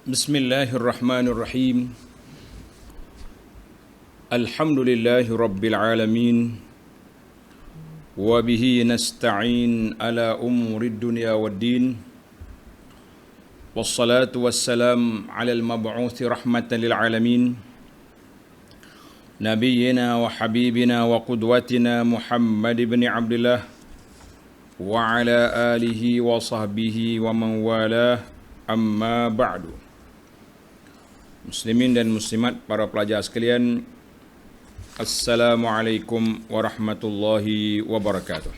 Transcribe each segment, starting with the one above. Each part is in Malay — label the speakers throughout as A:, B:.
A: Bismillahirrahmanirrahim. Alhamdulillahi rabbil alamin. Wa bihi nasta'in ala umurid dunya waddin. Wassalatu wassalam ala al-mab'uthi rahmatan lil alamin. Nabiyyina wa habibina wa qudwatina Muhammad ibn Abdullah wa ala alihi wa sahbihi wa man walah, amma ba'du. Muslimin dan muslimat, para pelajar sekalian, Assalamualaikum warahmatullahi wabarakatuh.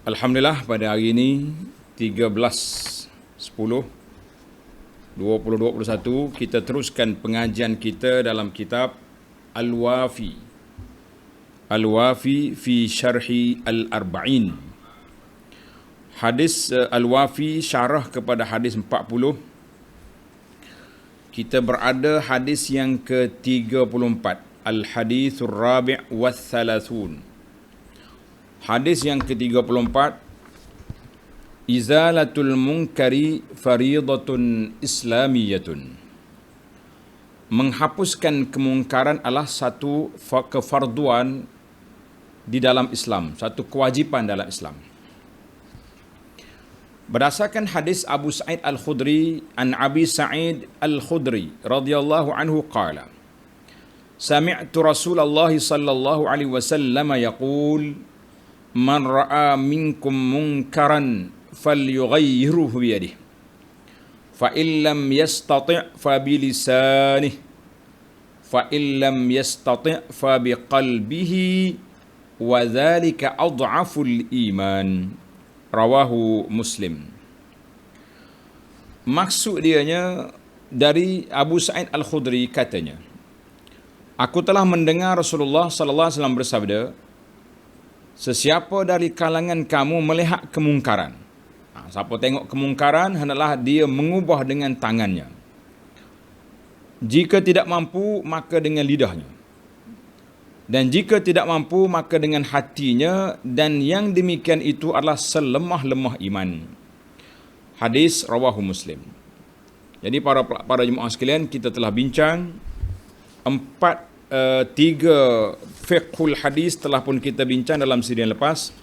A: Alhamdulillah, pada hari ini 13/10/2021 kita teruskan pengajian kita dalam kitab Al-Wafi fi Syarhi Al-Arba'in. Hadis Al-Wafi syarah kepada hadis 40. Kita berada hadis yang ke-34, Al-Hadithur Rabi' wa Thalathun. Hadis yang ke-34, Izalatul munkari faridatun islamiyatun. Menghapuskan kemungkaran adalah satu kefarduan di dalam Islam, satu kewajipan dalam Islam. Berdasarkan hadis Abu Sa'id Al-Khudri an Abi Sa'id Al-Khudri radhiyallahu anhu qala, Sami'tu Rasulullah sallallahu alaihi wasallam yaqul, Man ra'a minkum munkaran falyughayyirhu biyadihi, fa in lam yastati' fa bilisanihi, fa in lam yastati' fa biqalbihi, wa dhalika adhaful iman. Rawahu Muslim. Maksud dianya, dari Abu Sa'id Al-Khudri katanya, aku telah mendengar Rasulullah sallallahu alaihi wasallam bersabda, sesiapa dari kalangan kamu melihat kemungkaran, siapa tengok kemungkaran, hendaklah dia mengubah dengan tangannya. Jika tidak mampu, maka dengan lidahnya. Dan jika tidak mampu, maka dengan hatinya, dan yang demikian itu adalah selemah-lemah iman. Hadis rawahu Muslim. Jadi para jemaah sekalian, kita telah bincang tiga fiqhul hadis telah pun kita bincang dalam siri yang lepas.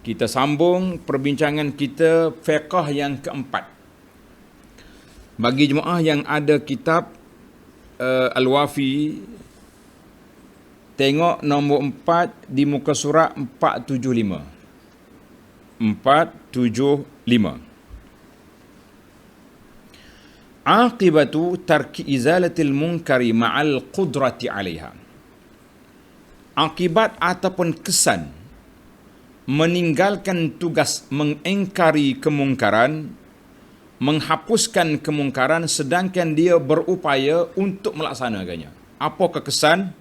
A: Kita sambung perbincangan kita fiqh yang keempat. Bagi jemaah yang ada kitab Al-Wafi, tengok nombor 4 di muka surat 475. 475. Aqibatu tarki izalatil munkari ma'al qudrati 'alaiha. Akibat ataupun kesan meninggalkan tugas mengingkari kemungkaran, menghapuskan kemungkaran sedangkan dia berupaya untuk melaksanakannya. Apakah kesan?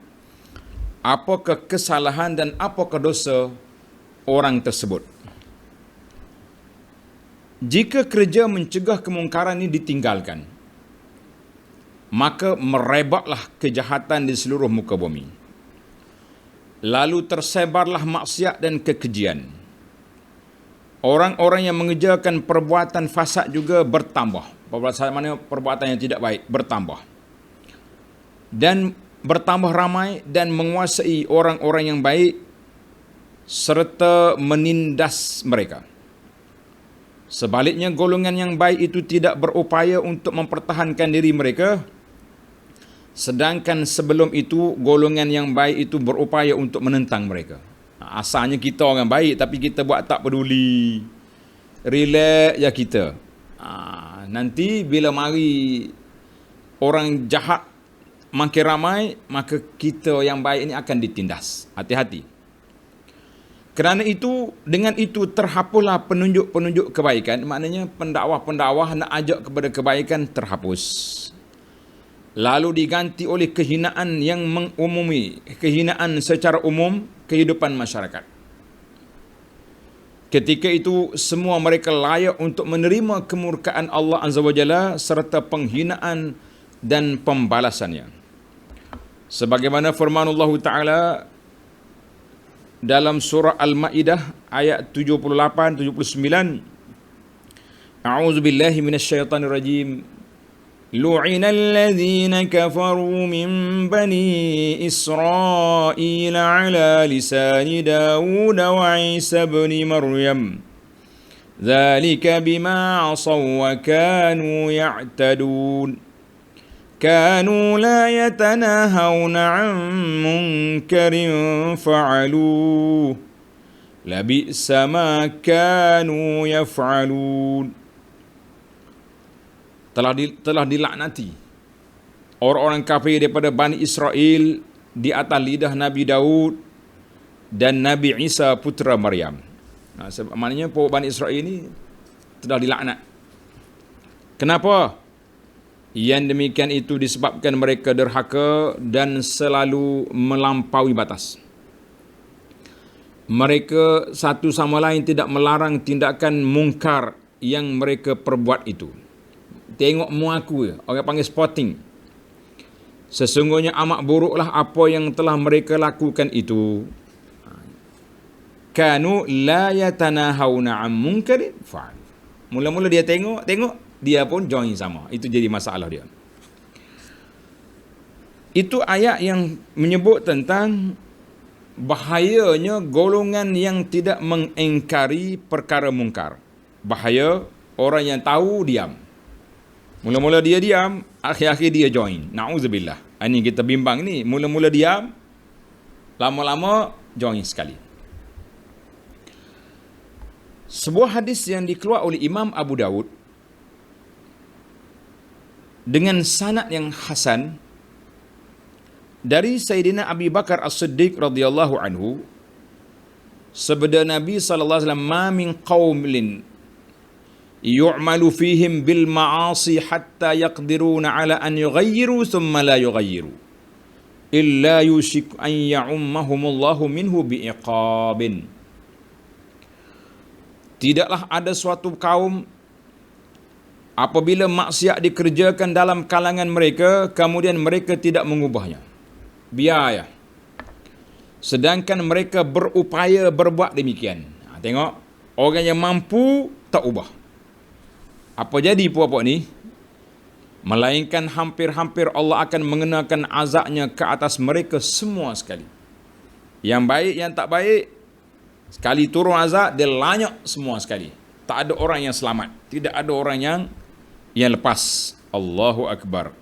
A: Apakah kesalahan dan apakah dosa orang tersebut? Jika kerja mencegah kemungkaran ini ditinggalkan, maka merebaklah kejahatan di seluruh muka bumi. Lalu tersebarlah maksiat dan kekejian. Orang-orang yang mengerjakan perbuatan fasad juga bertambah. Perbuatan yang tidak baik bertambah. Dan bertambah ramai dan menguasai orang-orang yang baik serta menindas mereka. Sebaliknya, golongan yang baik itu tidak berupaya untuk mempertahankan diri mereka, sedangkan sebelum itu golongan yang baik itu berupaya untuk menentang mereka. Asalnya kita orang baik, tapi kita buat tak peduli, relax je kita. Nanti bila mari orang jahat makin ramai, maka kita yang baik ini akan ditindas. Hati-hati. Kerana itu, dengan itu terhapuslah penunjuk-penunjuk kebaikan. Maknanya pendakwah-pendakwah nak ajak kepada kebaikan terhapus. Lalu diganti oleh kehinaan yang mengumumi, kehinaan secara umum kehidupan masyarakat. Ketika itu semua mereka layak untuk menerima kemurkaan Allah Azza wa Jalla serta penghinaan dan pembalasannya. Sebagaimana firman Allah Ta'ala dalam surah Al-Ma'idah ayat 78-79, A'udzubillahi minasyaitonir rajim. Lu'ina alladhina kafaru min bani Israil ala lisani Dawud wa Isa ibn Maryam. Dzalika bima 'asaw wa kanu ya'tadun. كانوا لا يتناهون عن منكر فعلوه لبئس ما كانوا يفعلون. Telah dilaknati orang-orang kafir daripada Bani Israel di atas lidah Nabi Daud dan Nabi Isa putra Maryam. Maknanya Bani Israel ini telah dilaknat. Kenapa? Yang demikian itu disebabkan mereka derhaka dan selalu melampaui batas. Mereka satu sama lain tidak melarang tindakan mungkar yang mereka perbuat itu. Tengok muaku, orang panggil spotting. Sesungguhnya amat buruklah apa yang telah mereka lakukan itu. Kanu la yatanahawna an munkarin fa'al. Mula-mula dia tengok, dia pun join sama. Itu jadi masalah dia. Itu ayat yang menyebut tentang bahayanya golongan yang tidak mengingkari perkara mungkar. Bahaya orang yang tahu diam. Mula-mula dia diam, akhir-akhir dia join. Na'udzubillah. Ini kita bimbang ni. Mula-mula diam, lama-lama join sekali. Sebuah hadis yang dikeluar oleh Imam Abu Dawud dengan sanad yang hasan dari Sayyidina Abi Bakar As-Siddiq radhiyallahu anhu, sabda Nabi sallallahu alaihi wasallam, "Ma min qaumin yu'malu fihim bil ma'asi hatta yaqdiruna ala an yughayyiru thumma la yughayyiru illa yushik an ya'ummahumullahu minhu bi'iqabin." Tidaklah ada suatu kaum apabila maksiat dikerjakan dalam kalangan mereka, kemudian mereka tidak mengubahnya. Biar. Sedangkan mereka berupaya berbuat demikian. Tengok, orang yang mampu tak ubah. Apa jadi puak-puak ni? Melainkan hampir-hampir Allah akan mengenakan azabnya ke atas mereka semua sekali. Yang baik, yang tak baik, sekali turun azab, dia lanyak semua sekali. Tak ada orang yang selamat. Tidak ada orang yang lepas. Allahu Akbar.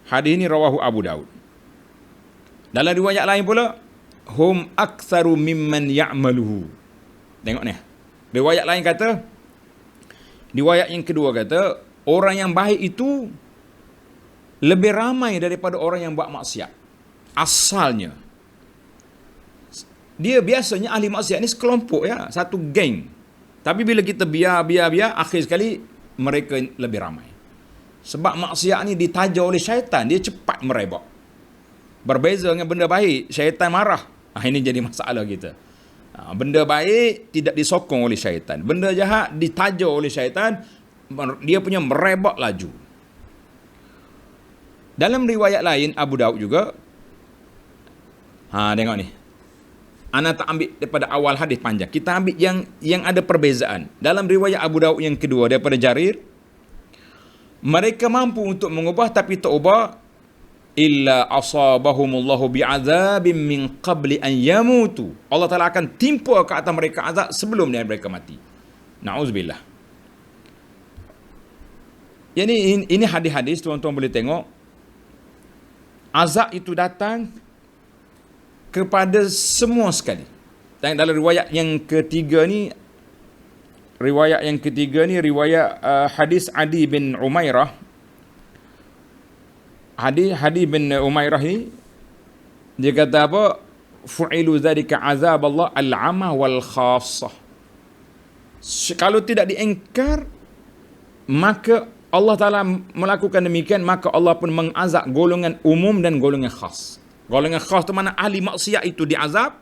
A: Hadis ini rawahu Abu Daud. Dalam riwayat lain pula, hum aktsaru mimman ya'maluhu. Tengok ni. Riwayat lain kata, riwayat yang kedua kata, orang yang baik itu lebih ramai daripada orang yang buat maksiat. Asalnya. Dia biasanya ahli maksiat ni sekelompok ya, satu geng. Tapi bila kita biar, akhir sekali mereka lebih ramai. Sebab maksiat ni ditaja oleh syaitan, dia cepat merebak. Berbeza dengan benda baik, syaitan marah. Ini jadi masalah kita. Benda baik tidak disokong oleh syaitan. Benda jahat ditaja oleh syaitan, dia punya merebak laju. Dalam riwayat lain Abu Daud juga, tengok ni. Ana tak ambil daripada awal hadis panjang. Kita ambil yang ada perbezaan. Dalam riwayat Abu Daud yang kedua daripada Jarir, mereka mampu untuk mengubah tapi tak ubah, illa asabahumullahu bi'adzabim min qabli an yamutu. Allah Taala akan timpa ke atas mereka azab sebelum mereka mati. Na'udzubillah. Ini hadis-hadis tuan-tuan boleh tengok. Azab itu datang kepada semua sekali. Dan dalam riwayat yang ketiga ni, riwayat hadis Adi bin Umairah. Hadis bin Umairah ni, dia kata apa? Fu'ilu dzalika azab Allah al-'ama wal khassah. Kalau tidak diingkar, maka Allah Ta'ala melakukan demikian, maka Allah pun mengazab golongan umum dan golongan khas. Golongan khas tu mana ahli maksiat itu diazab.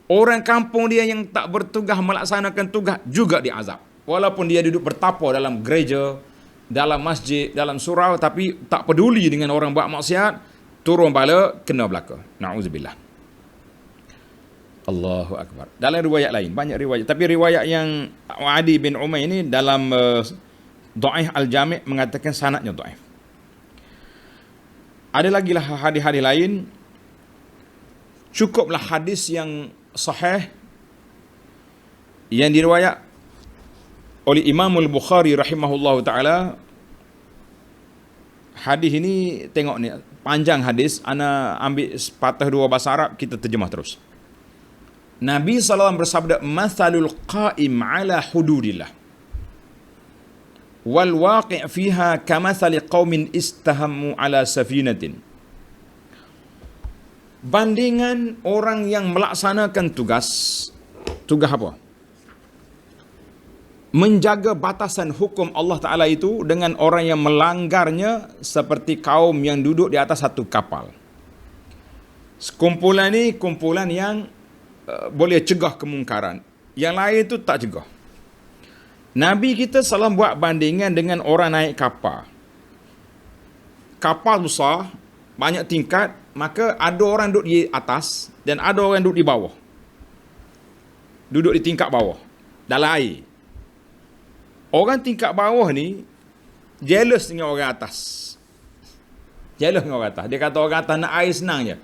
A: Orang kampung dia yang tak bertugas melaksanakan tugas juga diazab. Walaupun dia duduk bertapa dalam gereja, dalam masjid, dalam surau, tapi tak peduli dengan orang buat maksiat, turun bala, kena belaka. Na'udzubillah. Allahu Akbar. Dalam riwayat lain, banyak riwayat. Tapi riwayat yang Adi bin Umair ini dalam Dhaif Al-Jami' mengatakan sanadnya dhaif. Ada lagi lah hadis-hadis lain. Cukuplah hadis yang sahih yang diriwayat oleh Imam Al-Bukhari rahimahullahu taala. Hadis ini tengok ni panjang hadis, ana ambil sepatah dua bahasa Arab, kita terjemah terus. Nabi SAW bersabda, "Mathalul qa'im ala hududillah wal waqi' fiha kamathali qaumin istahammu ala safinatin." Bandingan orang yang melaksanakan tugas apa? Menjaga batasan hukum Allah Ta'ala itu dengan orang yang melanggarnya seperti kaum yang duduk di atas satu kapal. Kumpulan ni kumpulan yang boleh cegah kemungkaran. Yang lain itu tak cegah. Nabi kita salah buat bandingan dengan orang naik kapal. Kapal besar, banyak tingkat, maka ada orang duduk di atas dan ada orang duduk di bawah. Duduk di tingkat bawah, dalam air. Orang tingkat bawah ni jealous dengan orang atas. Jealous dengan orang atas. Dia kata orang atas nak air senang je.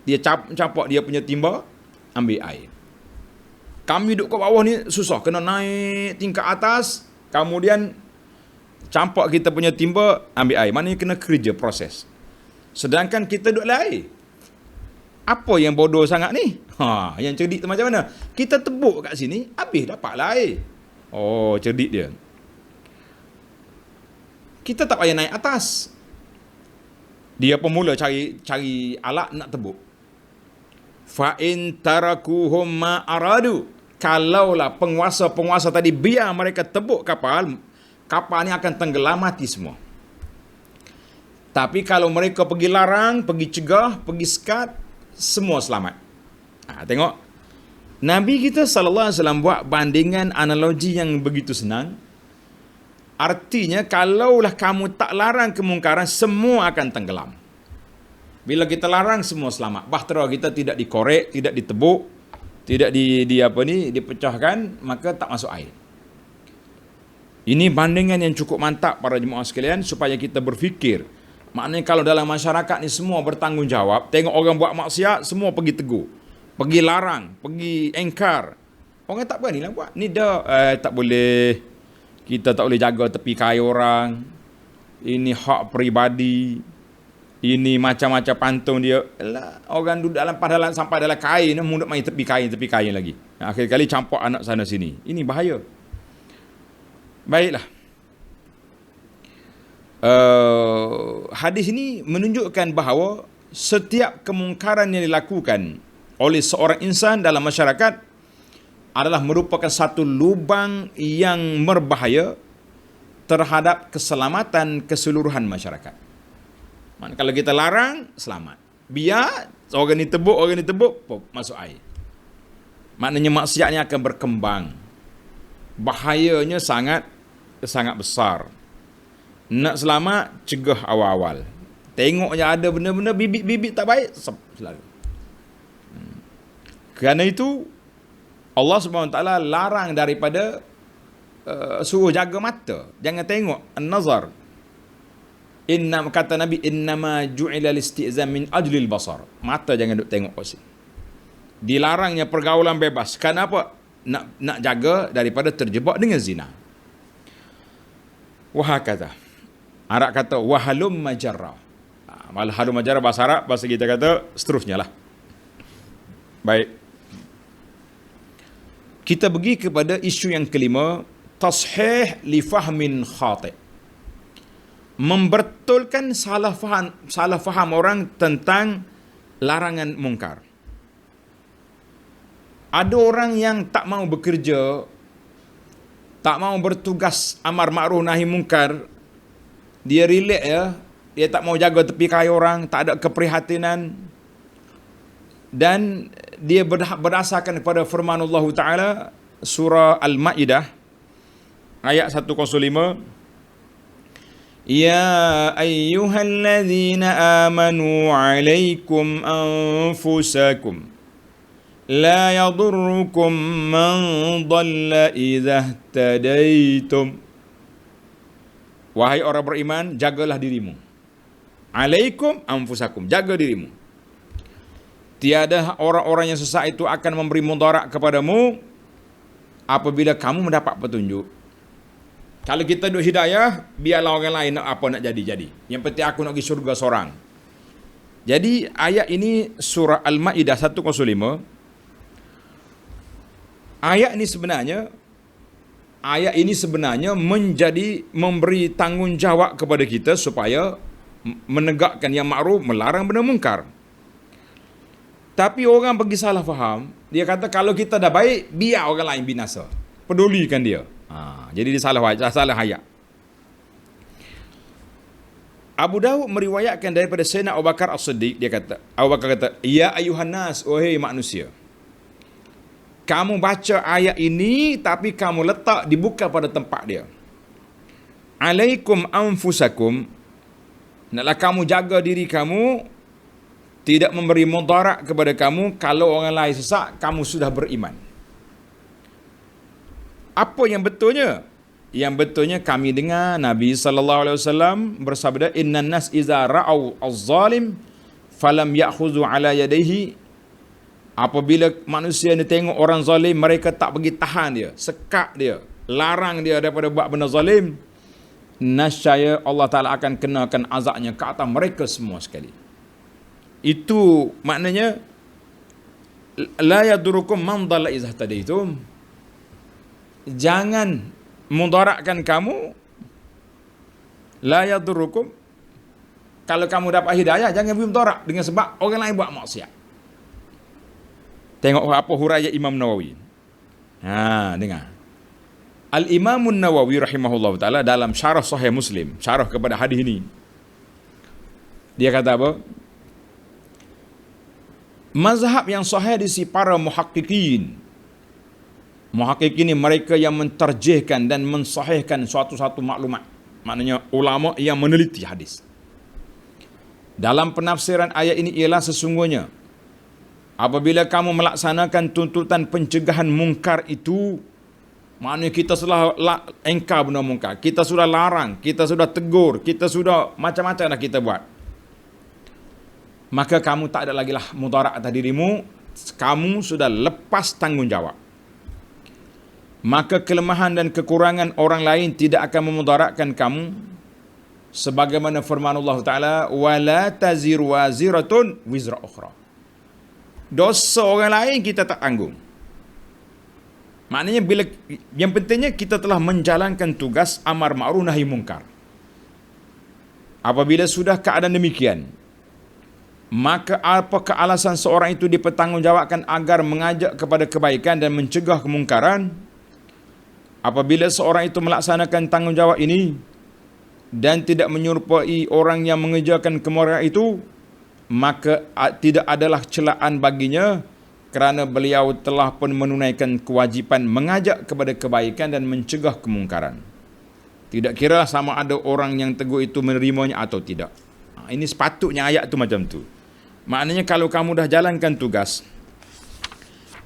A: Dia campak dia punya timba, ambil air. Kami duduk kat bawah ni susah, kena naik tingkat atas, kemudian campak kita punya timba, ambil air. Maknanya kena kerja proses. Sedangkan kita duduk dalam air. Apa yang bodoh sangat ni? Yang cerdik tu macam mana? Kita tebuk kat sini, habis dapatlah air. Oh, cerdik dia. Kita tak payah naik atas. Dia pemula cari alat nak tebuk. Fa in tarakuhum ma aradu. Kalaulah penguasa-penguasa tadi biar mereka tebuk kapal, kapal ni akan tenggelam, mati semua. Tapi kalau mereka pergi larang, pergi cegah, pergi sekat, semua selamat. Tengok. Nabi kita sallallahu alaihi wasallam buat bandingan analogi yang begitu senang. Artinya kalaulah kamu tak larang kemungkaran, semua akan tenggelam. Bila kita larang, semua selamat. Bahtera kita tidak dikorek, tidak ditebuk, tidak dipecahkan, maka tak masuk air. Ini bandingan yang cukup mantap para jemaah sekalian supaya kita berfikir. Maknanya kalau dalam masyarakat ni semua bertanggungjawab, tengok orang buat maksiat, semua pergi tegur, pergi larang, pergi engkar. Orang tak berani lah buat. Ni dah tak boleh. Kita tak boleh jaga tepi kai orang. Ini hak peribadi. Ini macam-macam pantun dia. Alah, orang duduk dalam sampai dalam kain, munduk main tepi kain lagi. Akhir kali campak anak sana sini. Ini bahaya. Baiklah. Hadis ini menunjukkan bahawa setiap kemungkaran yang dilakukan oleh seorang insan dalam masyarakat adalah merupakan satu lubang yang berbahaya terhadap keselamatan keseluruhan masyarakat. Maksudnya kalau kita larang, selamat. Biar orang ni tebuk, masuk air. Maknanya maksiatnya akan berkembang. Bahayanya sangat besar. Nak selamat, cegah awal-awal. Tengoknya ada benda-benda bibit-bibit tak baik, selalu. Kerana itu, Allah SWT larang daripada suruh jaga mata. Jangan tengok an-nazar. Kata Nabi, innama ju'ila al-istizam min ajlil basar. Mata jangan duk tengok kat sini. Dilarangnya pergaulan bebas. Kenapa? Nak jaga daripada terjebak dengan zina. Wahakata. Arab kata wahalum majarra. Wahalum majarra bahasa Arab, bahasa kita kata seterusnya lah. Baik. Kita pergi kepada isu yang kelima, tashih li fahmin khati'. Membetulkan salah faham orang tentang larangan mungkar. Ada orang yang tak mau bekerja, tak mau bertugas amar ma'ruf nahi mungkar, dia relax ya, dia tak mau jaga tepi kai orang, tak ada keprihatinan, dan dia berdasarkan kepada firman Allah Ta'ala surah Al-Ma'idah ayat 105, Ya ayyuhalladzina amanu alaikum anfusakum La yadurrukum man dhalla idza tadaitum. Wahai orang beriman, jagalah dirimu. Alaikum anfusakum, jaga dirimu. Tiada orang-orang yang sesat itu akan memberi mudarat kepadamu apabila kamu mendapat petunjuk. Kalau kita duk hidayah, biarlah orang lain nak apa nak jadi. Yang penting aku nak pergi syurga seorang. Jadi ayat ini surah Al-Maidah 105. Ayat ini sebenarnya memberi tanggungjawab kepada kita supaya menegakkan yang makruf, melarang benda mungkar. Tapi orang pergi salah faham. Dia kata kalau kita dah baik, biar orang lain binasa. Pedulikan dia. Jadi dia salah ayat. Abu Dawud meriwayatkan daripada Sayyidina Abu Bakar As-Siddiq, Abu Bakar kata, ya ayuhan nas, wahai manusia. Kamu baca ayat ini tapi kamu letak dibuka pada tempat dia. Alaikum anfusakum, naklah kamu jaga diri kamu, tidak memberi mudarat kepada kamu. Kalau orang lain sesat, kamu sudah beriman. Apa yang betulnya? Yang betulnya kami dengar Nabi SAW bersabda, innan nas iza ra'au az-zalim falam ya'khudhu ala yadayhi. Apabila manusia ni tengok orang zalim, mereka tak pergi tahan dia, sekat dia, larang dia daripada buat benda zalim, nascaya Allah Ta'ala akan kenakan azabnya ke atas mereka semua sekali. Itu maknanya la yadurukum man dhalla idza tadaitum. Jangan mudaratkan kamu, la yadurukum, kalau kamu dapat hidayah jangan beri mudarat dengan sebab orang lain buat maksiat. Tengok apa huraian Imam Nawawi. Dengar. Al-Imam Nawawi rahimahullah ta'ala dalam syarah Sahih Muslim, syarah kepada hadis ini, dia kata apa? Mazhab yang sahih di sisi para muhaqqiqin. Muhaqqiqin ini mereka yang menterjihkan dan mensahihkan suatu maklumat. Maknanya ulama yang meneliti hadis. Dalam penafsiran ayat ini ialah sesungguhnya apabila kamu melaksanakan tuntutan pencegahan mungkar itu, maknanya kita sudah engkar benda mungkar, kita sudah larang, kita sudah tegur, kita sudah macam-macam dah kita buat, maka kamu tak ada lagi lah mudarat atas dirimu, kamu sudah lepas tanggungjawab. Maka kelemahan dan kekurangan orang lain tidak akan memudaratkan kamu, sebagaimana firman Allah Ta'ala, wala taziru waziratun wizra ukhra. Dosa orang lain kita tak tanggung. Maknanya bila yang pentingnya kita telah menjalankan tugas amar ma'ruf nahi mungkar. Apabila sudah keadaan demikian, maka apakah alasan seorang itu dipertanggungjawabkan agar mengajak kepada kebaikan dan mencegah kemungkaran? Apabila seorang itu melaksanakan tanggungjawab ini dan tidak menyerupai orang yang mengerjakan kemungkaran itu, maka tidak adalah celaan baginya kerana beliau telah pun menunaikan kewajipan mengajak kepada kebaikan dan mencegah kemungkaran. Tidak kira sama ada orang yang tegur itu menerimanya atau tidak. Ini sepatutnya ayat tu macam tu. Maknanya kalau kamu dah jalankan tugas,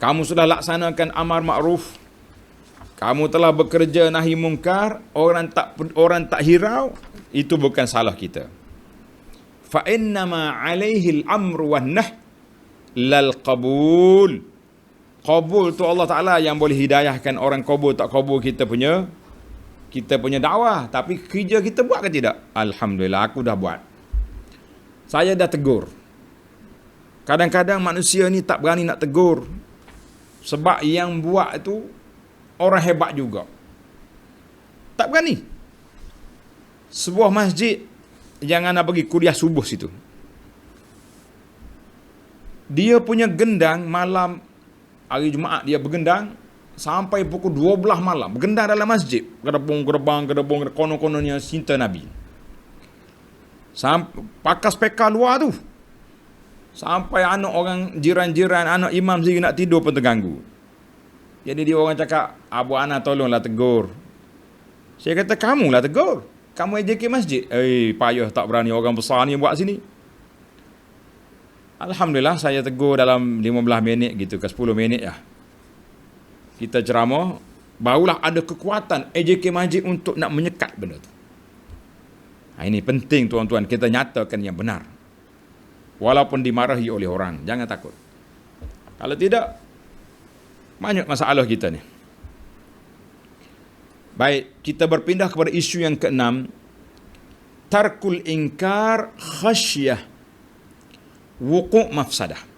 A: kamu sudah laksanakan amar makruf, kamu telah bekerja nahi mungkar, orang tak hirau, itu bukan salah kita. Fa innama alaihi al-amru wan nahy lal qabul. Qabul tu Allah Taala yang boleh hidayahkan orang, qabul tak qabul kita punya dakwah, tapi kerja kita buat ke tidak? Alhamdulillah aku dah buat. Saya dah tegur. Kadang-kadang manusia ni tak berani nak tegur sebab yang buat tu orang hebat juga. Tak berani. Sebuah masjid jangan nak pergi kuliah subuh situ. Dia punya gendang malam hari Jumaat, dia bergendang sampai pukul 12 malam. Bergendang dalam masjid. Gedebong, konon-kononnya cinta Nabi. Pakai speka luar tu. Sampai anak orang jiran-jiran, anak imam sendiri nak tidur pun terganggu. Jadi dia orang cakap, Abu Ana tolonglah tegur. Saya kata, kamulah tegur. Kamu AJK masjid. Payah tak berani orang besar ni buat sini. Alhamdulillah saya tegur dalam 15 minit gitu ke 10 minit ya. Kita ceramah, barulah ada kekuatan AJK Majid untuk nak menyekat benda tu. Ini penting tuan-tuan, kita nyatakan yang benar. Walaupun dimarahi oleh orang, jangan takut. Kalau tidak, banyak masalah kita ni. Baik, kita berpindah kepada isu yang keenam. Tarkul inkar khasyah wuqu' mafsadah.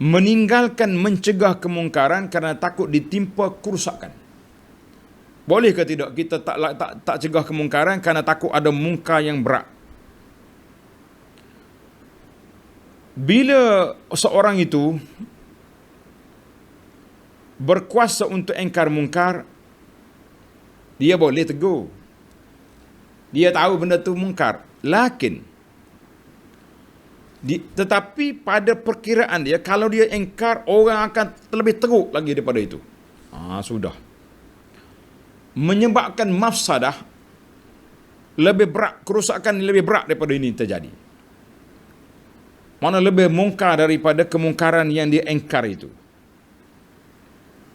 A: Meninggalkan mencegah kemungkaran kerana takut ditimpa kerusakan. Boleh ke tidak kita tak cegah kemungkaran kerana takut ada mungkar yang berat? Bila seorang itu berkuasa untuk engkar mungkar, dia boleh tegur. Dia tahu benda tu mungkar. Tetapi pada perkiraan dia, kalau dia engkar, orang akan lebih teruk lagi daripada itu. Sudah. Menyebabkan mafsadah lebih berat, kerusakan lebih berat daripada ini terjadi. Mana lebih mungkar daripada kemungkaran yang dia engkar itu.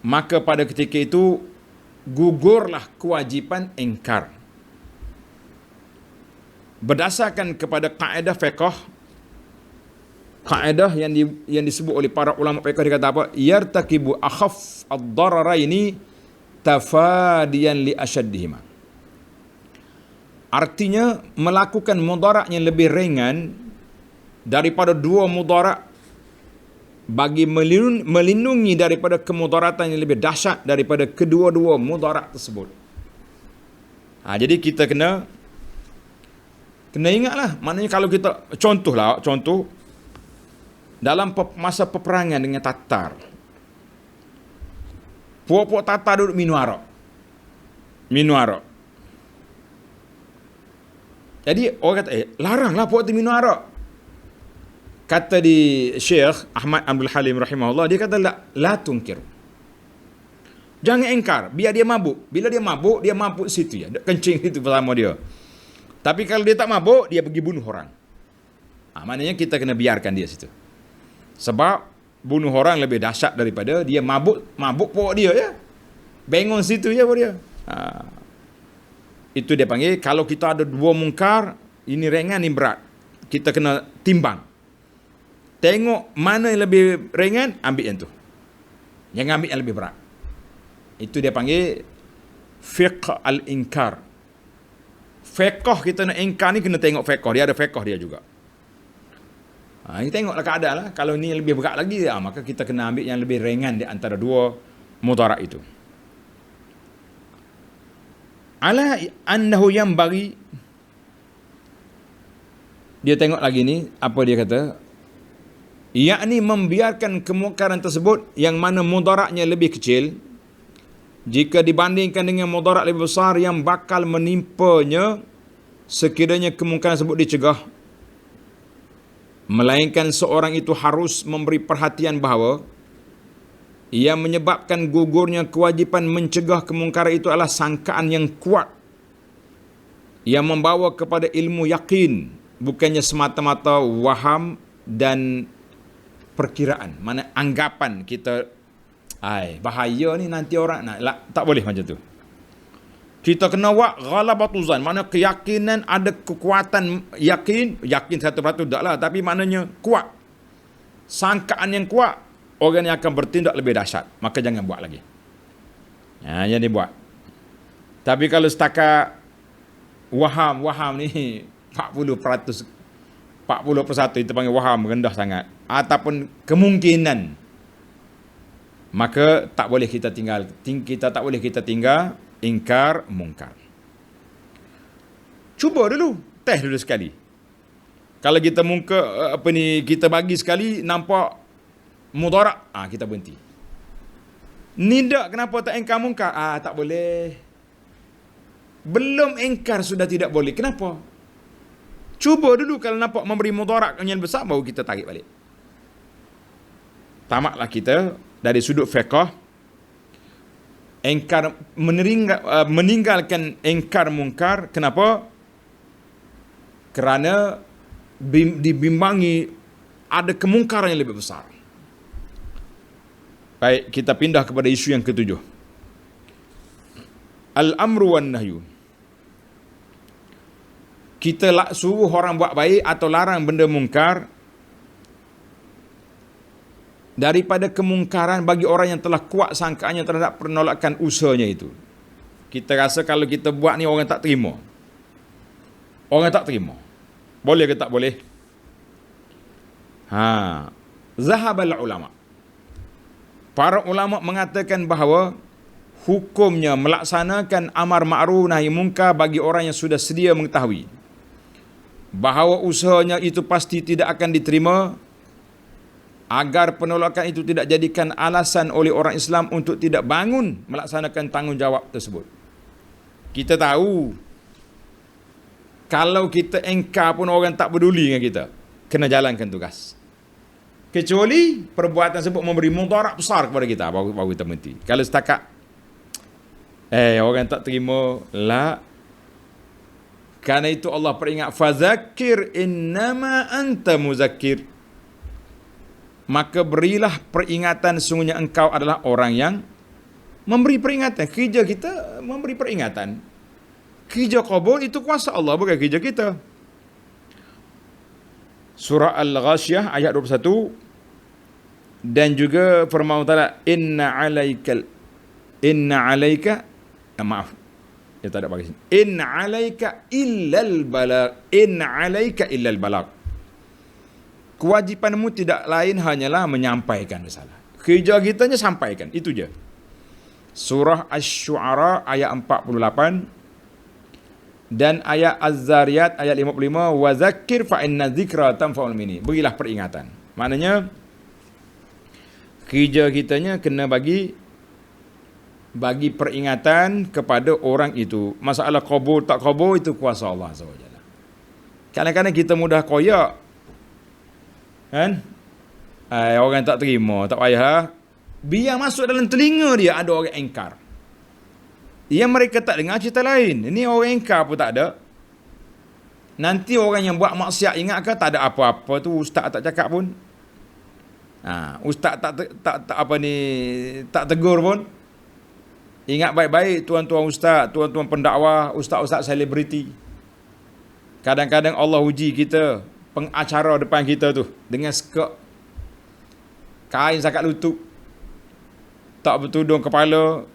A: Maka pada ketika itu, gugurlah kewajipan engkar. Berdasarkan kepada kaedah fiqh, kaedah yang disebut oleh para ulama fiqh, dia kata apa? Yartakibu akhaf ad-dararaini tafadiyan li asyaddihima. Artinya melakukan mudarat yang lebih ringan daripada dua mudarat bagi melindungi daripada kemudaratan yang lebih dahsyat daripada kedua-dua mudarat tersebut. Jadi kita kena ingatlah, maknanya kalau kita contoh dalam masa peperangan dengan Tatar, puak-puak Tatar duduk minum arak. Jadi orang kata, laranglah puak tu minum arak. Kata di Syekh Ahmad Abdul Halim rahimahullah, dia kata la tunkir. Jangan engkar, biar dia mabuk. Bila dia mabuk situ ya, kencing itu bersama dia. Tapi kalau dia tak mabuk, dia pergi bunuh orang. Maknanya kita kena biarkan dia situ. Sebab bunuh orang lebih dahsyat daripada dia mabuk pokok dia ya. Bengon situ ya dia. Itu dia panggil, kalau kita ada dua mungkar, ini ringan, ini berat. Kita kena timbang. Tengok mana yang lebih ringan, ambil yang tu. Jangan ambil yang lebih berat. Itu dia panggil fiqh al-inkar. Fiqh kita nak ingkar ni kena tengok fiqh. Dia ada fiqh dia juga. Ini tengoklah keadaan lah. Kalau ni lebih berat lagi, maka kita kena ambil yang lebih ringan di antara dua mudarat itu. Ala annahu yang bagi, dia tengok lagi ni, apa dia kata? Yakni membiarkan kemungkaran tersebut yang mana mudaratnya lebih kecil jika dibandingkan dengan mudarat lebih besar yang bakal menimpanya sekiranya kemungkaran tersebut dicegah. Melainkan seorang itu harus memberi perhatian bahawa yang menyebabkan gugurnya kewajipan mencegah kemungkaran itu adalah sangkaan yang kuat yang membawa kepada ilmu yakin, bukannya semata-mata waham dan perkiraan. Mana anggapan kita, bahaya ni nanti orang tak boleh macam tu. Kita kena ghalabatuz zan, mana keyakinan, ada kekuatan yakin 100% taklah, tapi maknanya kuat. Sangkaan yang kuat, orang yang akan bertindak lebih dahsyat, maka jangan buat lagi. Jangan buat. Tapi kalau setakat waham ni 40% itu panggil waham, rendah sangat, ataupun kemungkinan, maka tak boleh kita tinggal ingkar mungkar. Cuba dulu, test dulu sekali. Kalau kita kita bagi sekali nampak mudarat, kita berhenti. Tidak, kenapa tak ingkar mungkar? Tak boleh. Belum ingkar sudah tidak boleh. Kenapa? Cuba dulu, kalau nampak memberi mudarat yang besar, baru kita tarik balik. Tamatlah kita dari sudut fiqh, meninggalkan ingkar mungkar. Kenapa? Kerana dibimbangi ada kemungkaran yang lebih besar. Baik, kita pindah kepada isu yang ketujuh. Al-amru wan nahyu. Kita suruh orang buat baik atau larang benda mungkar daripada kemungkaran bagi orang yang telah kuat sangkaannya terhadap penolakan usahanya itu. Kita rasa kalau kita buat ni orang tak terima. Orang tak terima. Boleh ke tak boleh? Zahabal ulama. Para ulama mengatakan bahawa hukumnya melaksanakan amar ma'ruf nahi munkar bagi orang yang sudah sedia mengetahui bahawa usahanya itu pasti tidak akan diterima, agar penolakan itu tidak jadikan alasan oleh orang Islam untuk tidak bangun melaksanakan tanggungjawab tersebut. Kita tahu kalau kita engkar pun orang tak peduli dengan kita, kena jalankan tugas. Kecuali perbuatan tersebut memberi mudarat besar kepada kita, baru kita berhenti. Kalau setakat orang tak terima, la. Karena itu Allah peringat, fazakir innama anta muzakkir. Maka berilah peringatan, sesungguhnya engkau adalah orang yang memberi peringatan. Kerja kita memberi peringatan. Kerja qabul itu kuasa Allah, bukan kerja kita. Surah Al-Ghasyiyah ayat 21, dan juga firman Allah, inna alaika tak ada bagi sini. Inna alaika illal balagh. Kewajipanmu tidak lain hanyalah menyampaikan risalah. Kerja kita hanya sampaikan, itu je. Surah Asy-Syu'ara ayat 48 dan ayat Az-Zariyat ayat 55, wa zakkir fa inna dzikra tanfa'ul mu'minin. Berilah peringatan. Maknanya kerja kitanya kena bagi peringatan kepada orang itu. Masalah qabul tak qabul itu kuasa Allah SWT. Kadang-kadang kita mudah koyak, kan? Orang tak terima, tak payah. Biar masuk dalam telinga dia ada orang engkar. Yang mereka tak dengar cerita lain. Ini orang engkar pun tak ada. Nanti orang yang buat maksiat ingat ke tak ada apa-apa tu, ustaz tak cakap pun. Ustaz tak tegur pun. Ingat baik-baik tuan-tuan ustaz, tuan-tuan pendakwah, ustaz-ustaz selebriti. Kadang-kadang Allah uji kita, pengacara depan kita tu dengan skek kain sakat lutut, tak bertudung kepala,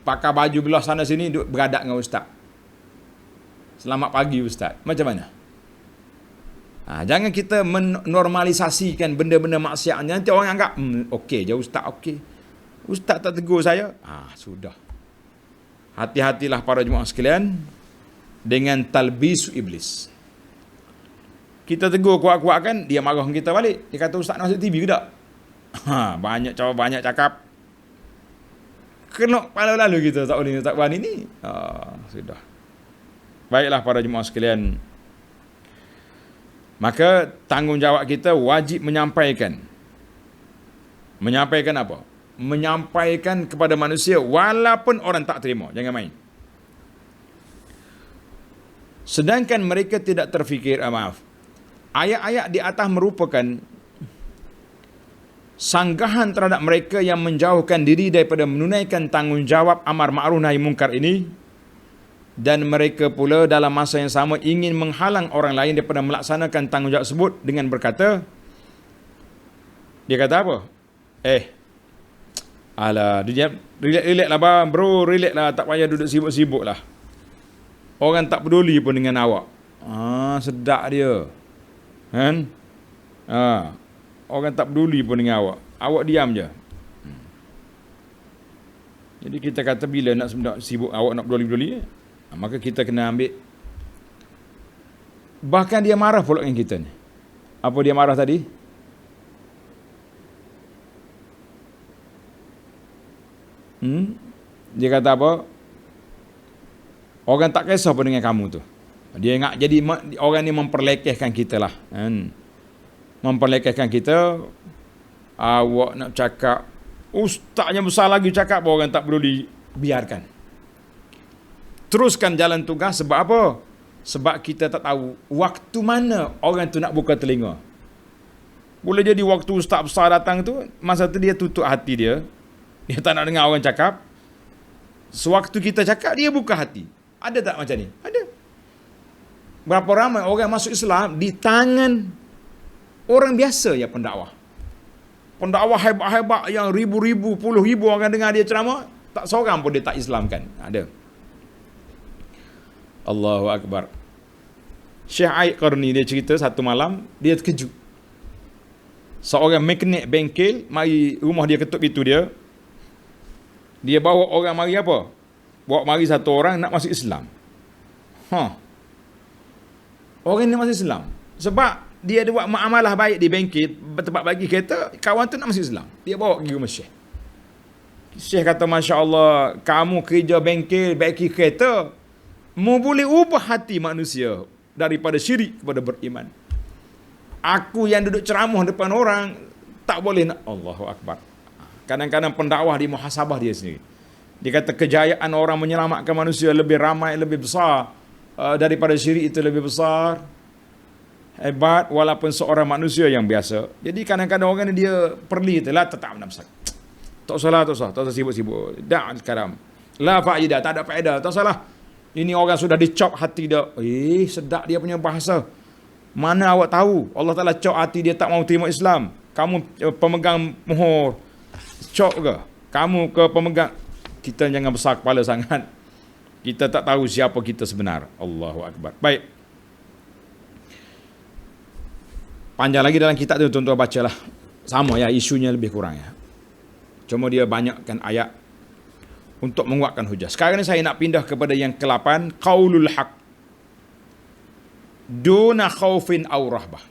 A: pakai baju belah sana sini, duduk beradak dengan ustaz. Selamat pagi ustaz. Macam mana? Jangan kita menormalisasikan benda-benda maksiat. Nanti orang anggap okey je ustaz, okey. Ustaz tak tegur saya. Sudah. Hati-hatilah para jemaah sekalian dengan talbisu iblis. Kita tegur kuat-kuat kan, dia marah kita balik. Dia kata ustaz nak masuk TV ke tak? Banyak cakap. Kena kepala lalu kita tak boleh tak berani ni. Sudah. Baiklah para jemaah sekalian. Maka tanggungjawab kita wajib menyampaikan. Menyampaikan apa? Menyampaikan kepada manusia walaupun orang tak terima. Jangan main. Sedangkan mereka tidak terfikir, ayat-ayat di atas merupakan sanggahan terhadap mereka yang menjauhkan diri daripada menunaikan tanggungjawab amar ma'ruf nahi munkar ini, dan mereka pula dalam masa yang sama ingin menghalang orang lain daripada melaksanakan tanggungjawab tersebut dengan berkata, dia kata apa? Relax lah bang, bro, relax lah, tak payah duduk sibuk-sibuk lah. Orang tak peduli pun dengan awak. Sedap dia. Kan? Orang tak peduli pun dengan awak. Awak diam je. Jadi kita kata bila nak sibuk, awak nak peduli-peduli, maka kita kena ambil. Bahkan dia marah pula dengan kita ni. Apa dia marah tadi? Dia kata apa? Orang tak kisah pun dengan kamu tu. Dia ingat jadi orang ni memperlekehkan kita lah. Memperlekehkan kita. Awak nak cakap, ustaznya besar lagi cakap, orang tak peduli. Biarkan. Teruskan jalan tugas. Sebab apa? Sebab kita tak tahu waktu mana orang tu nak buka telinga. Boleh jadi waktu ustaz besar datang tu, masa tu dia tutup hati dia. Dia tak nak dengar orang cakap. Sewaktu kita cakap, dia buka hati. Ada tak macam ni? Ada. Berapa ramai orang masuk Islam di tangan orang biasa yang pendakwah. Pendakwah hebat-hebat yang ribu-ribu, puluh ribu orang dengar dia ceramah, tak seorang pun dia tak Islamkan. Ada. Allahu Akbar. Syekh Aid Qarni dia cerita satu malam, dia terkejut. Seorang mekanik bengkel, mari rumah dia, ketuk pintu dia. Dia bawa orang mari apa? Bawa mari satu orang nak masuk Islam. Orang ni masuk Islam. Sebab dia ada buat muamalah baik di bengkel, tempat bagi kereta, kawan tu nak masuk Islam. Dia bawa pergi rumah Syekh. Syekh kata, Masya Allah, kamu kerja bengkel, baiki kereta, mu boleh ubah hati manusia daripada syirik kepada beriman. Aku yang duduk ceramah depan orang, tak boleh nak. Allahu Akbar. Kadang-kadang pendakwah di muhasabah dia sendiri. Dia kata kejayaan orang menyelamatkan manusia lebih ramai, lebih besar daripada syirik itu lebih besar. Hebat walaupun seorang manusia yang biasa. Jadi kadang-kadang orang ni dia perli tu lah tetap nak besar. Tak salah, tak usah sibuk-sibuk. Dak karam. La faedah, tak ada faedah, tak salah. Ini orang sudah dicop hati dia. Sedap dia punya bahasa. Mana awak tahu Allah Ta'ala cop hati dia tak mau terima Islam. Kamu pemegang mohor, cop ke? Kamu ke pemegang? Kita jangan besar kepala sangat. Kita tak tahu siapa kita sebenar. Allahu Akbar. Baik. Panjang lagi dalam kitab tu, tuan-tuan bacalah. Sama ya, isunya lebih kurang ya. Cuma dia banyakkan ayat untuk menguatkan hujah. Sekarang ni saya nak pindah kepada yang ke-8, qaulul haq. Duna khaufin aw rahbah.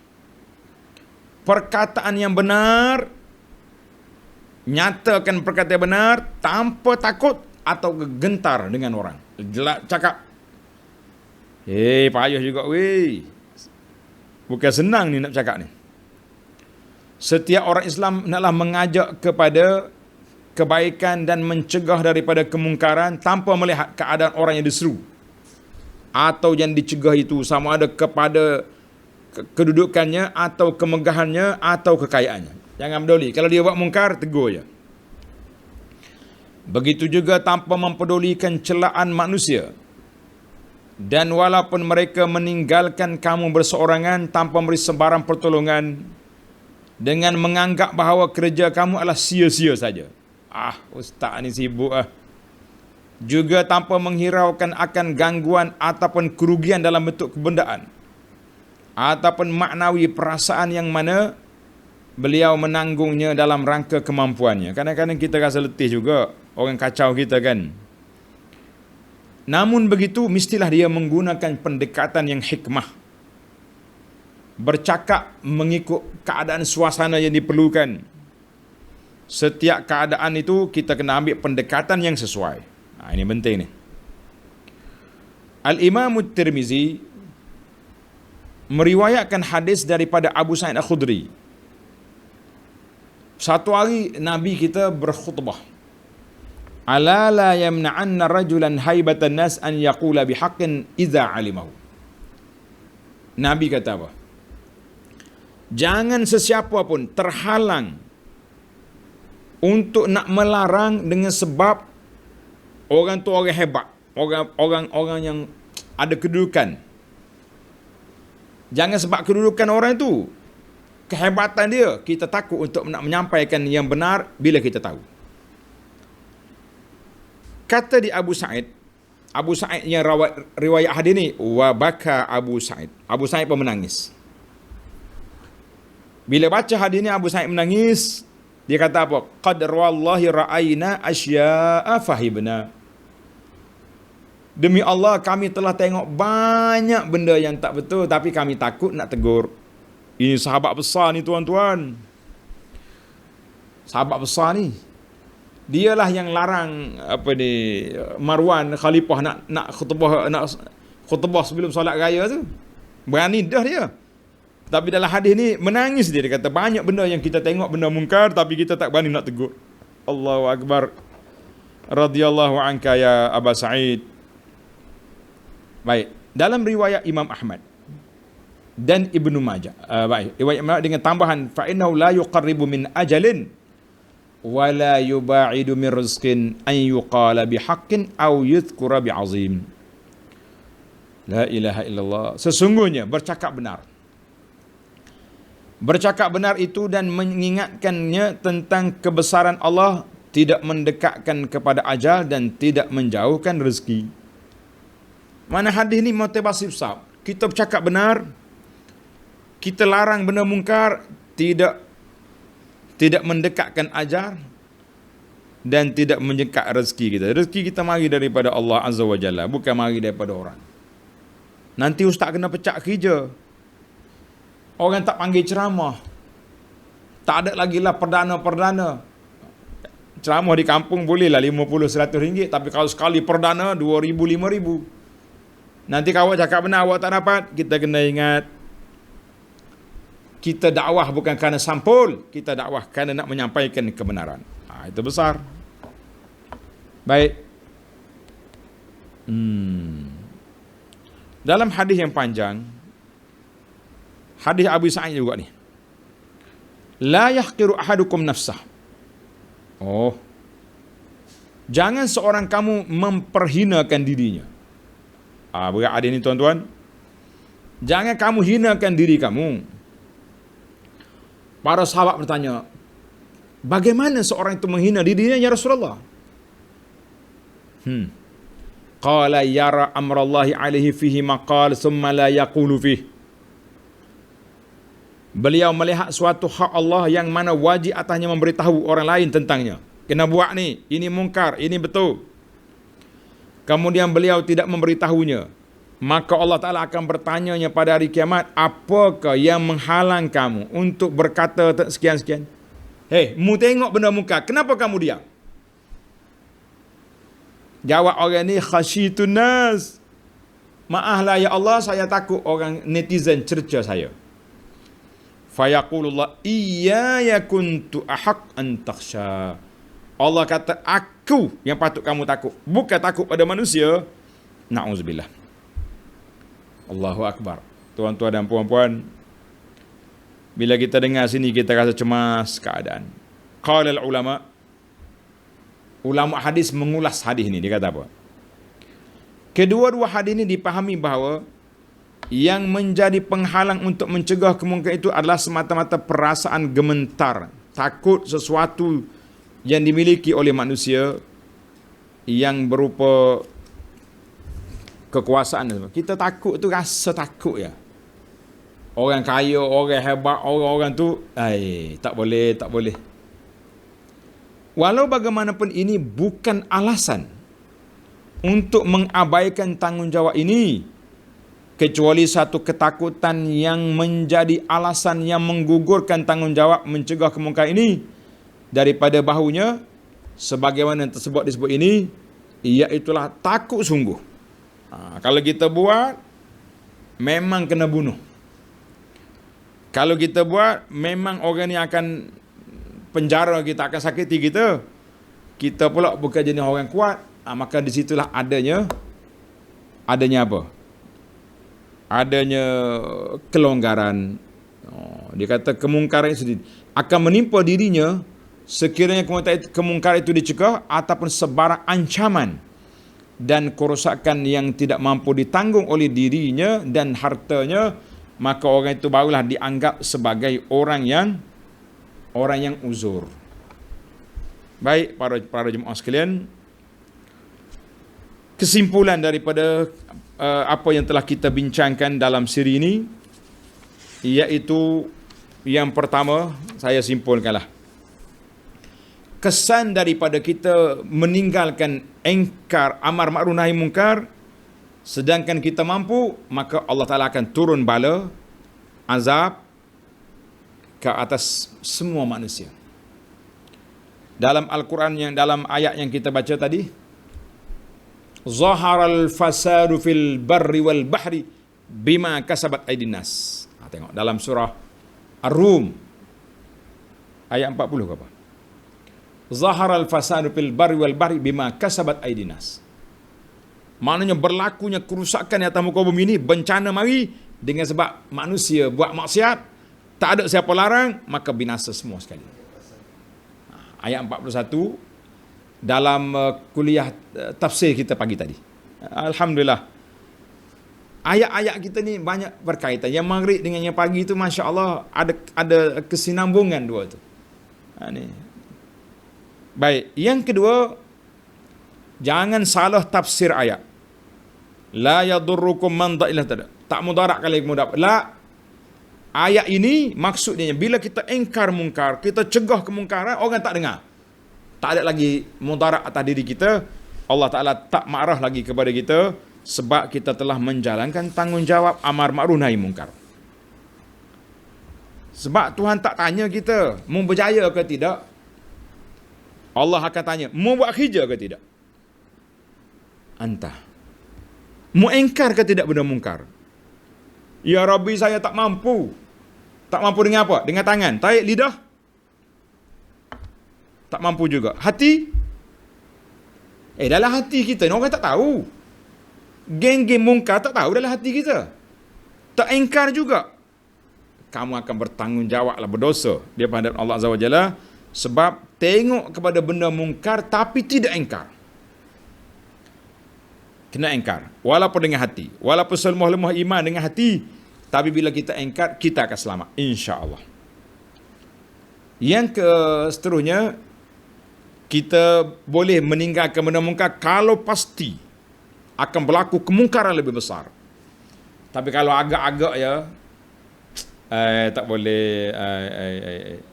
A: Perkataan yang benar, nyatakan perkataan yang benar tanpa takut atau gentar dengan orang. Cakap, payah juga weh. Bukan senang ni nak cakap ni. Setiap orang Islam naklah mengajak kepada kebaikan dan mencegah daripada kemungkaran tanpa melihat keadaan orang yang diseru atau yang dicegah itu sama ada kepada kedudukannya atau kemegahannya atau kekayaannya. Jangan peduli. Kalau dia buat mungkar, tegur je. Begitu juga tanpa mempedulikan celaan manusia. Dan walaupun mereka meninggalkan kamu berseorangan tanpa memberi sebarang pertolongan dengan menganggap bahawa kerja kamu adalah sia-sia saja. Ustaz ni sibuk Juga tanpa menghiraukan akan gangguan ataupun kerugian dalam bentuk kebendaan ataupun maknawi perasaan yang mana beliau menanggungnya dalam rangka kemampuannya. Kadang-kadang kita rasa letih juga, orang kacau kita kan. Namun begitu, mestilah dia menggunakan pendekatan yang hikmah. Bercakap mengikut keadaan suasana yang diperlukan. Setiap keadaan itu kita kena ambil pendekatan yang sesuai. Ini penting ni. Al-Imam Tirmizi meriwayatkan hadis daripada Abu Sa'id Al-Khudri. Satu hari Nabi kita berkhutbah. Ala la yamna'anna rajulan haibatan nas an yaqula bihaqqin idza 'alimahu. Nabi kata apa? Jangan sesiapa pun terhalang untuk nak melarang dengan sebab orang tu orang hebat, orang yang ada kedudukan. Jangan sebab kedudukan orang itu, kehebatan dia, kita takut untuk nak menyampaikan yang benar bila kita tahu. Kata di Abu Sa'id yang riwayat hadis ni, wa baka Abu Sa'id. Abu Sa'id pun menangis. Bila baca hadis ni Abu Sa'id menangis. Dia kata apa? Qad wallahi ra'ayna asya'a fahibna. Demi Allah kami telah tengok banyak benda yang tak betul tapi kami takut nak tegur. Ini sahabat besar ni tuan-tuan. Sahabat besar ni. Dialah yang larang Marwan khalifah nak khutbah sebelum solat raya tu. Berani dah dia. Tapi dalam hadis ni menangis dia kata banyak benda yang kita tengok benda mungkar tapi kita tak berani nak tegur. Allahu Akbar. Radhiyallahu anka ya Aba Sa'id. Baik, dalam riwayat Imam Ahmad dan Ibnu Majah. Baik, riwayat dengan tambahan fa innahu la yuqarribu min ajalin wa la yuba'idu min rizqin an yuqala bihaqqin aw yudhkura bi'azim. La ilaha illallah. Sesungguhnya bercakap benar. Bercakap benar itu dan mengingatkannya tentang kebesaran Allah tidak mendekatkan kepada ajal dan tidak menjauhkan rezeki. Mana hadis ni motivasi besar. Kita bercakap benar, kita larang benda mungkar, tidak mendekatkan ajal dan tidak menyekat rezeki kita. Rezeki kita mari daripada Allah Azza wa Jalla, bukan mari daripada orang. Nanti ustaz kena pecah kerja. Orang tak panggil ceramah. Tak ada lagi lah perdana-perdana. Ceramah di kampung bolehlah 50-100 ringgit. Tapi kalau sekali perdana 2,000, 5,000. Nanti kalau awak cakap benar awak tak dapat, kita kena ingat. Kita dakwah bukan kerana sampul. Kita dakwah kerana nak menyampaikan kebenaran. Itu besar. Baik. Dalam hadis yang panjang, hadis Abu Sa'id juga ni. La yahqiru ahadukum nafsah. Jangan seorang kamu memperhinakan dirinya. Berat hadis ni tuan-tuan. Jangan kamu hinakan diri kamu. Para sahabat bertanya, bagaimana seorang itu menghina dirinya ya Rasulullah? Qala yara amrallahi alaihi fihi maqal thumma la yaqulu fihi. Beliau melihat suatu hak Allah yang mana wajib atasnya memberitahu orang lain tentangnya. Kena buat ni, ini mungkar, ini betul. Kemudian beliau tidak memberitahunya. Maka Allah Ta'ala akan bertanyanya pada hari kiamat, apakah yang menghalang kamu untuk berkata sekian-sekian? Mu tengok benda mungkar, kenapa kamu diam? Jawab orang ni, khasyitun nas. Maaflah ya Allah, saya takut orang netizen cerca saya. Fayaqulullah iyaya kuntu ahaq an takhsha. Allah kata, aku yang patut kamu takut, bukan takut pada manusia. Na'udzubillah. Allahu Akbar. Tuan-tuan dan puan-puan, bila kita dengar sini kita rasa cemas keadaan. Qala ulama hadis mengulas hadis ini. Dia kata apa? Kedua-dua hadis ini dipahami bahawa yang menjadi penghalang untuk mencegah kemungkaran itu adalah semata-mata perasaan gemetar, takut sesuatu yang dimiliki oleh manusia yang berupa kekuasaan. Kita takut tu rasa takut ya. Orang kaya, orang hebat, orang-orang tu tak boleh. Walau bagaimanapun ini bukan alasan untuk mengabaikan tanggungjawab ini, kecuali satu ketakutan yang menjadi alasan yang menggugurkan tanggungjawab mencegah kemungkaran ini daripada bahunya, sebagaimana disebut ini, iaitulah takut sungguh. Kalau kita buat, memang kena bunuh. Kalau kita buat, memang orang ni akan penjara kita, akan sakiti kita. Kita pula bukan jenis orang kuat. Maka di situlah adanya apa? Adanya kelonggaran. Dia kata kemungkaran itu akan menimpa dirinya sekiranya kemungkaran itu dicegah ataupun sebarang ancaman dan kerosakan yang tidak mampu ditanggung oleh dirinya dan hartanya, maka orang itu barulah dianggap sebagai orang yang uzur. Baik para jemaah sekalian, kesimpulan daripada apa yang telah kita bincangkan dalam siri ini, iaitu yang pertama, saya simpulkanlah, kesan daripada kita meninggalkan engkar amar ma'ruf nahi mungkar sedangkan kita mampu, maka Allah Ta'ala akan turun bala azab ke atas semua manusia. Dalam Al-Quran, yang dalam ayat yang kita baca tadi, zaharal fasadu fil barri wal bahri bima kasabat aydin nas. Tengok dalam surah Ar-Rum ayat 40 ke apa? Zaharal fasadu fil barri wal bahri bima kasabat aydin nas. Maknanya berlakunya kerusakan di atas muka bumi ini, bencana mari dengan sebab manusia buat maksiat, tak ada siapa larang, maka binasa semua sekali. Ayat 41 dalam kuliah tafsir kita pagi tadi. Alhamdulillah. Ayat-ayat kita ni banyak berkaitan. Yang maghrib dengan yang pagi tu Masya Allah ada kesinambungan dua tu. Ni. Baik, yang kedua, jangan salah tafsir ayat. La yadurrukum man dha'ilah tada. Tak mudarat kali mudarat. La. Ayat ini maksudnya bila kita engkar mungkar, kita cegah kemungkaran, orang tak dengar. Tak ada lagi mudarat atas diri kita. Allah Ta'ala tak marah lagi kepada kita sebab kita telah menjalankan tanggungjawab amar ma'ruf nahi mungkar. Sebab Tuhan tak tanya kita, mu berjaya ke tidak? Allah akan tanya, mu buat kerja ke tidak? Antah. Mu engkar ke tidak benda mungkar? Ya Rabbi, saya tak mampu. Tak mampu dengan apa? Dengan tangan. Tarik lidah? Tak mampu juga. Hati? Dalam hati kita ni orang tak tahu. Geng-geng mungkar tak tahu dalam hati kita. Tak engkar juga. Kamu akan bertanggungjawablah berdosa di hadapan Allah Azza wa Jalla sebab tengok kepada benda mungkar tapi tidak engkar. Kena engkar walaupun dengan hati, walaupun selemah-lemah iman dengan hati, tapi bila kita engkar kita akan selamat insya-Allah. Yang seterusnya, kita boleh meninggalkan benda mungkar kalau pasti akan berlaku kemungkaran lebih besar. Tapi kalau agak-agak ya tak boleh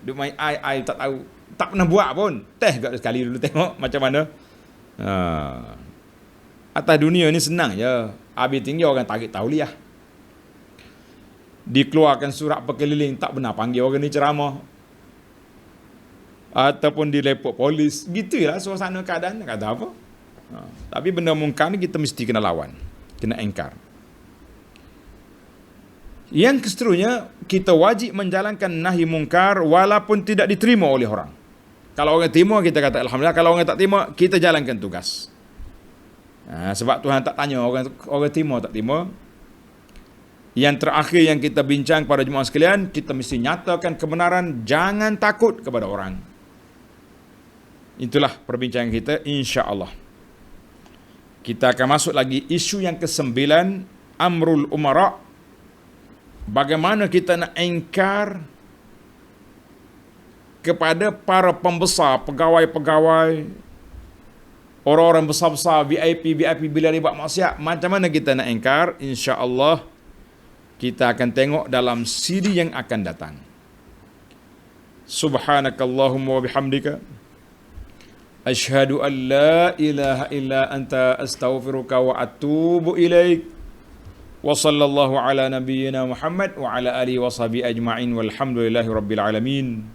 A: duk main ai tak tahu, tak pernah buat pun. Teh gak sekali dulu tengok macam mana. Atas dunia ni senang je. Habis tinggi orang tarik tauliah. Dikeluarkan surat berkeliling, tak benar panggil orang ni ceramah. Ataupun dilepok polis. Gitulah suasana keadaan. Kata apa? Tapi benda mungkar ni kita mesti kena lawan. Kena engkar. Yang seterusnya, kita wajib menjalankan nahi mungkar walaupun tidak diterima oleh orang. Kalau orang terima, kita kata Alhamdulillah. Kalau orang tak terima, kita jalankan tugas. Sebab Tuhan tak tanya orang terima tak terima. Yang terakhir yang kita bincang pada jemaah sekalian, kita mesti nyatakan kebenaran, jangan takut kepada orang. Itulah perbincangan kita insya-Allah. Kita akan masuk lagi isu yang ke-9, Amrul Umara. Bagaimana kita nak engkar kepada para pembesar, pegawai-pegawai, orang-orang besar-besar, VIP bila dia buat maksiat. Macam mana kita nak engkar? InsyaAllah kita akan tengok dalam CD yang akan datang. Subhanakallahumma wa bihamdika asyhadu an la ilaha illa anta astaghfiruka wa atubu ilaik. Wa sallallahu ala nabiyyina Muhammad wa ala alihi wa sahbihi ajma'in walhamdulillahi rabbil alamin.